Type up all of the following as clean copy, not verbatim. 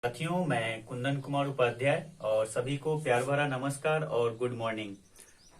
साथियों, मैं कुंदन कुमार उपाध्याय और सभी को प्यार भरा नमस्कार और गुड मॉर्निंग।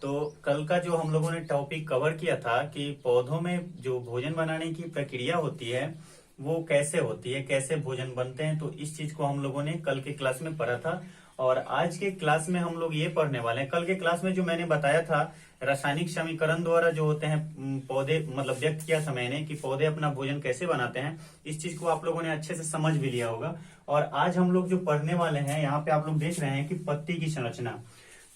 तो कल का जो हम लोगों ने टॉपिक कवर किया था कि पौधों में जो भोजन बनाने की प्रक्रिया होती है वो कैसे होती है, कैसे भोजन बनते हैं, तो इस चीज को हम लोगों ने कल के क्लास में पढ़ा था। और आज के क्लास में हम लोग ये पढ़ने वाले हैं, कल के क्लास में जो मैंने बताया था रासायनिक समीकरण द्वारा जो होते हैं पौधे, मतलब व्यक्त किया था मैंने कि पौधे अपना भोजन कैसे बनाते हैं। इस चीज को आप लोगों ने अच्छे से समझ भी लिया होगा। और आज हम लोग जो पढ़ने वाले हैं, यहाँ पे आप लोग देख रहे हैं कि पत्ती की संरचना।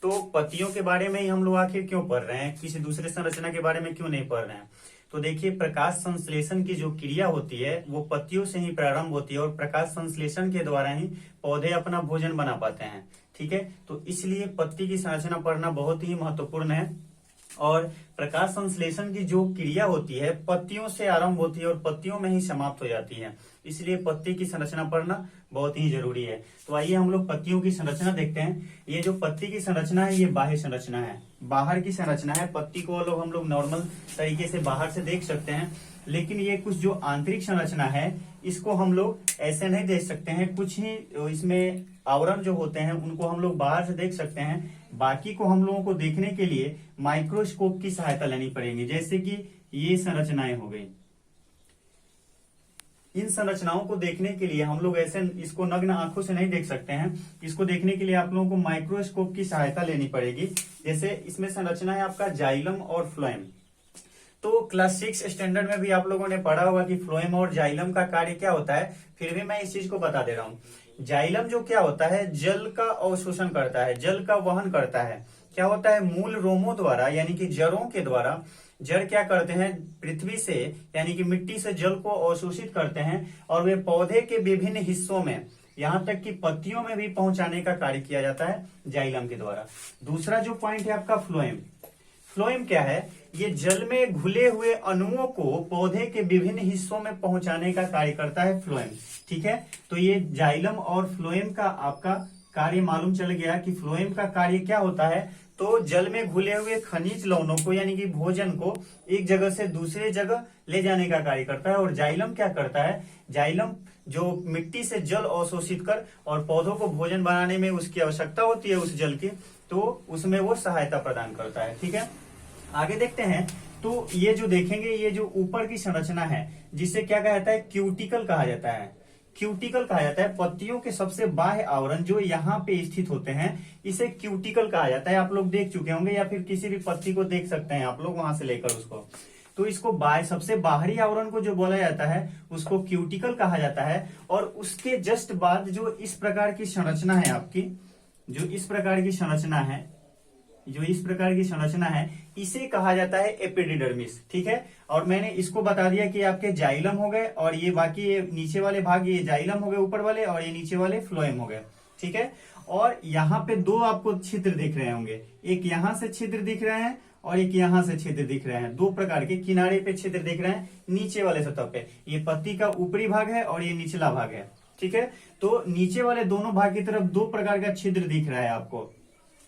तो पत्तियों के बारे में ही हम लोग आखिर क्यों पढ़ रहे हैं, किसी दूसरे संरचना के बारे में क्यों नहीं पढ़ रहे हैं। तो देखिए, प्रकाश संश्लेषण की जो क्रिया होती है वो पत्तियों से ही प्रारंभ होती है और प्रकाश संश्लेषण के द्वारा ही पौधे अपना भोजन बना पाते हैं। ठीक है, तो इसलिए पत्ती की संरचना पढ़ना बहुत ही महत्वपूर्ण है। और प्रकाश संश्लेषण की जो क्रिया होती है पत्तियों से आरंभ होती है और पत्तियों में ही समाप्त हो जाती है, इसलिए पत्ती की संरचना पढ़ना बहुत ही जरूरी है। तो आइए हम लोग पत्तियों की संरचना देखते हैं। ये जो पत्ती की संरचना है ये बाह्य संरचना है, बाहर की संरचना है। पत्ती को हम लोग नॉर्मल तरीके से बाहर से देख सकते हैं, लेकिन ये कुछ जो आंतरिक संरचना है इसको हम लोग ऐसे नहीं देख सकते हैं। कुछ ही इसमें आवरण जो होते हैं उनको हम लोग बाहर से देख सकते हैं, बाकी को हम लोगों को देखने के लिए माइक्रोस्कोप की सहायता लेनी पड़ेगी। जैसे कि ये संरचनाएं हो गई, इन संरचनाओं को देखने के लिए हम लोग ऐसे इसको नग्न आंखों से नहीं देख सकते हैं। इसको देखने के लिए आप लोगों को माइक्रोस्कोप की सहायता लेनी पड़ेगी। जैसे इसमें संरचना है आपका जाइलम और फ्लोएम। तो क्लास 6 स्टैंडर्ड में भी आप लोगों ने पढ़ा होगा कि फ्लोएम और जाइलम का कार्य क्या होता है, फिर भी मैं इस चीज को बता दे रहा हूँ। जाइलम जो क्या होता है, जल का अवशोषण करता है, जल का वहन करता है। क्या होता है, मूल रोमों द्वारा यानी कि जड़ों के द्वारा जड़ क्या करते हैं, पृथ्वी से यानी कि मिट्टी से जल को अवशोषित करते हैं और वे पौधे के विभिन्न हिस्सों में, यहाँ तक कि पत्तियों में भी पहुंचाने का कार्य किया जाता है जाइलम के द्वारा। दूसरा जो पॉइंट है आपका फ्लोएम। फ्लोएम क्या है, ये जल में घुले हुए अणुओं को पौधे के विभिन्न हिस्सों में पहुंचाने का कार्य करता है फ्लोएम। ठीक है, तो ये जाइलम और फ्लोएम का आपका कार्य मालूम चल गया कि फ्लोएम का कार्य क्या होता है। तो जल में घुले हुए खनिज लवणों को यानी कि भोजन को एक जगह से दूसरे जगह ले जाने का कार्य करता है। और जाइलम क्या करता है, जाइलम जो मिट्टी से जल अवशोषित कर और पौधों को भोजन बनाने में उसकी आवश्यकता होती है उस जल की, तो उसमें वो सहायता प्रदान करता है। ठीक है, आगे देखते हैं। तो ये जो देखेंगे, ये जो ऊपर की संरचना है जिसे क्या कहा जाता है, क्यूटिकल कहा जाता है। क्यूटिकल कहा जाता है पत्तियों के सबसे बाह्य आवरण जो यहाँ पे स्थित होते हैं, इसे क्यूटिकल कहा जाता है। आप लोग देख चुके होंगे या फिर किसी भी पत्ती को देख सकते हैं आप लोग वहां से लेकर उसको। तो इसको सबसे बाहरी आवरण को जो बोला जाता है उसको क्यूटिकल कहा जाता है। और उसके जस्ट बाद जो इस प्रकार की संरचना है आपकी, जो इस प्रकार की संरचना है, जो इस प्रकार की संरचना है इसे कहा जाता है एपिडिडर्मिस। ठीक है, और मैंने इसको बता दिया कि आपके जाइलम हो गए और ये बाकी ये नीचे वाले भाग, ये जाइलम हो गए ऊपर वाले और ये नीचे वाले फ्लोएम हो गए। ठीक है, और यहाँ पे दो आपको छिद्र दिख रहे होंगे, एक यहाँ से छिद्र दिख रहे हैं और एक यहाँ से छिद्र दिख रहे हैं। दो प्रकार के किनारे पे छिद्र दिख रहे हैं नीचे वाले सतह पे। ये पत्ती का ऊपरी भाग है और ये निचला भाग है। ठीक है, तो नीचे वाले दोनों भाग की तरफ दो प्रकार का छिद्र दिख रहा है आपको,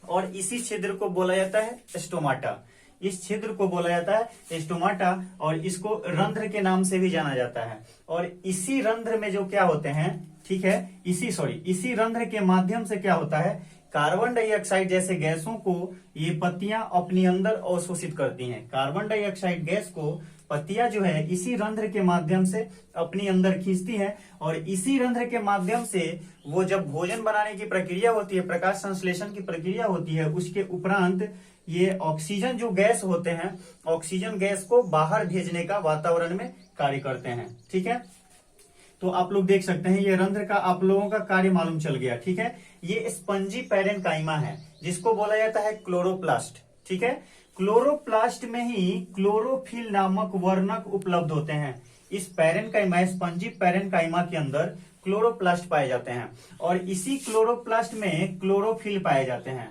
और इसी छिद्र को बोला जाता है स्टोमाटा। इस छिद्र को बोला जाता है स्टोमाटा और इसको रंध्र के नाम से भी जाना जाता है। और इसी रंध्र में जो क्या होते हैं, ठीक है, इसी रंध्र के माध्यम से क्या होता है, कार्बन डाइऑक्साइड जैसे गैसों को ये पत्तियां अपनी अंदर अवशोषित करती हैं। कार्बन डाइऑक्साइड गैस को पत्तियां जो है इसी रंध्र के माध्यम से अपनी अंदर खींचती हैं और इसी रंध्र के माध्यम से वो जब भोजन बनाने की प्रक्रिया होती है, प्रकाश संश्लेषण की प्रक्रिया होती है, उसके उपरांत ये ऑक्सीजन जो गैस होते हैं, ऑक्सीजन गैस को बाहर भेजने का वातावरण में कार्य करते हैं। ठीक है, तो आप लोग देख सकते हैं ये रंध्र का आप लोगों का कार्य मालूम चल गया। ठीक है, ये स्पंजी पैरेन्काइमा है जिसको बोला जाता है क्लोरोप्लास्ट। ठीक है, क्लोरोप्लास्ट में ही क्लोरोफिल नामक वर्णक उपलब्ध होते हैं। इस पैरेन्काइमा, स्पंजी पैरेन्काइमा के अंदर क्लोरोप्लास्ट पाए जाते हैं और इसी क्लोरोप्लास्ट में क्लोरोफिल पाए जाते हैं।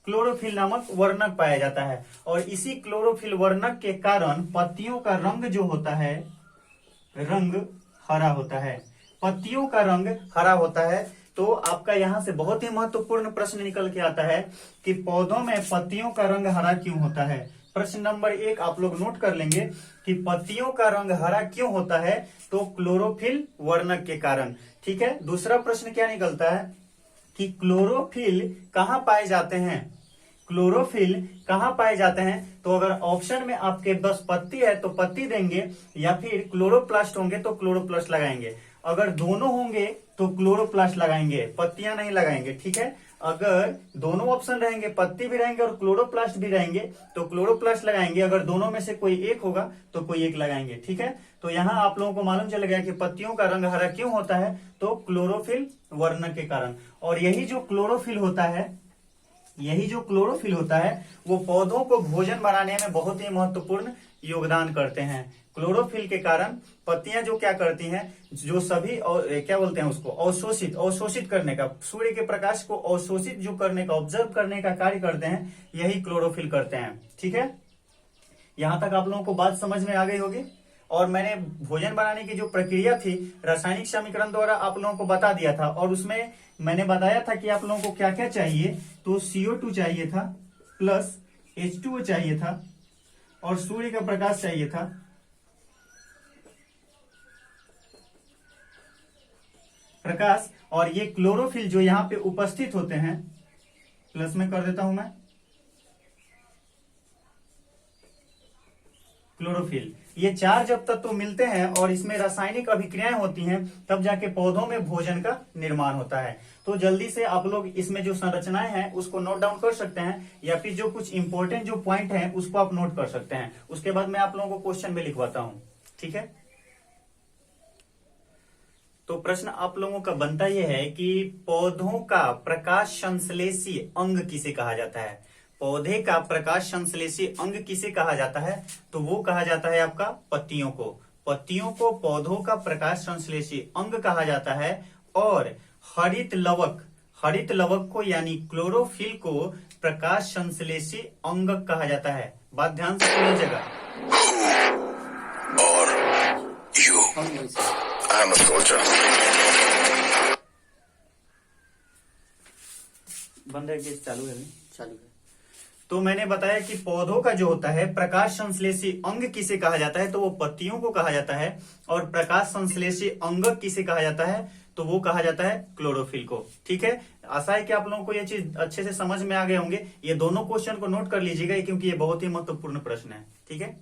क्लोरोफिल नामक वर्णक पाया जाता है और इसी क्लोरोफिल वर्णक के कारण पत्तियों का रंग जो होता है, रंग हरा होता है। पत्तियों का रंग हरा होता है। तो आपका यहां से बहुत ही महत्वपूर्ण प्रश्न निकल के आता है कि पौधों में पत्तियों का रंग हरा क्यों होता है। प्रश्न नंबर 1 आप लोग नोट कर लेंगे कि पत्तियों का रंग हरा क्यों होता है, तो क्लोरोफिल वर्णक के कारण। ठीक है, दूसरा प्रश्न क्या निकलता है कि क्लोरोफिल कहाँ पाए जाते हैं, क्लोरोफिल कहाँ पाए जाते हैं। तो अगर ऑप्शन में आपके 10 पत्ती है तो पत्ती देंगे, या फिर क्लोरोप्लास्ट होंगे तो क्लोरोप्लास्ट लगाएंगे। अगर दोनों होंगे तो क्लोरोप्लास्ट लगाएंगे, पत्तियां नहीं लगाएंगे। ठीक है, अगर दोनों ऑप्शन रहेंगे, पत्ती भी रहेंगे और क्लोरोप्लास्ट भी रहेंगे, तो क्लोरोप्लास्ट लगाएंगे। अगर दोनों में से कोई एक होगा तो कोई एक लगाएंगे। ठीक है, तो यहाँ आप लोगों को मालूम चल गया कि पत्तियों का रंग हरा क्यों होता है, तो क्लोरोफिल वर्णक के कारण। और यही जो क्लोरोफिल होता है, वो पौधों को भोजन बनाने में बहुत ही महत्वपूर्ण योगदान करते हैं। क्लोरोफिल के कारण पत्तियां जो क्या करती हैं, जो सभी क्या बोलते हैं उसको, अवशोषित करने का, सूर्य के प्रकाश को अवशोषित जो करने का, ऑब्जर्व करने का कार्य करते हैं, यही क्लोरोफिल करते हैं। ठीक है, यहां तक आप लोगों को बात समझ में आ गई होगी। और मैंने भोजन बनाने की जो प्रक्रिया थी रासायनिक समीकरण द्वारा आप लोगों को बता दिया था, और उसमें मैंने बताया था कि आप लोगों को क्या क्या चाहिए। तो CO2 चाहिए था, प्लस H2O चाहिए था, और सूर्य का प्रकाश चाहिए था। प्रकाश, और ये क्लोरोफिल जो यहाँ पे उपस्थित होते हैं, प्लस में कर देता हूं मैं, क्लोरोफिल, ये 4 जब तत्व मिलते हैं और इसमें रासायनिक अभिक्रियाएं होती हैं, तब जाके पौधों में भोजन का निर्माण होता है। तो जल्दी से आप लोग इसमें जो संरचनाएं हैं उसको नोट डाउन कर सकते हैं, या फिर जो कुछ इंपॉर्टेंट जो पॉइंट है उसको आप नोट कर सकते हैं। उसके बाद मैं आप लोगों को क्वेश्चन में लिखवाता हूं। ठीक है, तो प्रश्न आप लोगों का बनता यह है कि पौधों का प्रकाश संश्लेषी अंग किसे कहा जाता है। पौधे का प्रकाश संश्लेषी अंग किसे कहा जाता है, तो वो कहा जाता है आपका पत्तियों को। पत्तियों को पौधों का प्रकाश संश्लेषी अंग कहा जाता है। और हरित लवक को यानी क्लोरोफिल को प्रकाश संश्लेषी अंग कहा जाता है। बात ध्यान से सुनिएगा। I'm a soldier. बंद है कि चालू है? चालू है। तो मैंने बताया कि पौधों का जो होता है प्रकाश संश्लेषी अंग किसे कहा जाता है, तो वो पत्तियों को कहा जाता है। और प्रकाश संश्लेषी अंग किसे कहा जाता है, तो वो कहा जाता है क्लोरोफिल को। ठीक है, आशा है कि आप लोगों को ये चीज अच्छे से समझ में आ गए होंगे। ये दोनों क्वेश्चन को नोट कर लीजिएगा, क्योंकि ये बहुत ही महत्वपूर्ण प्रश्न है। ठीक है।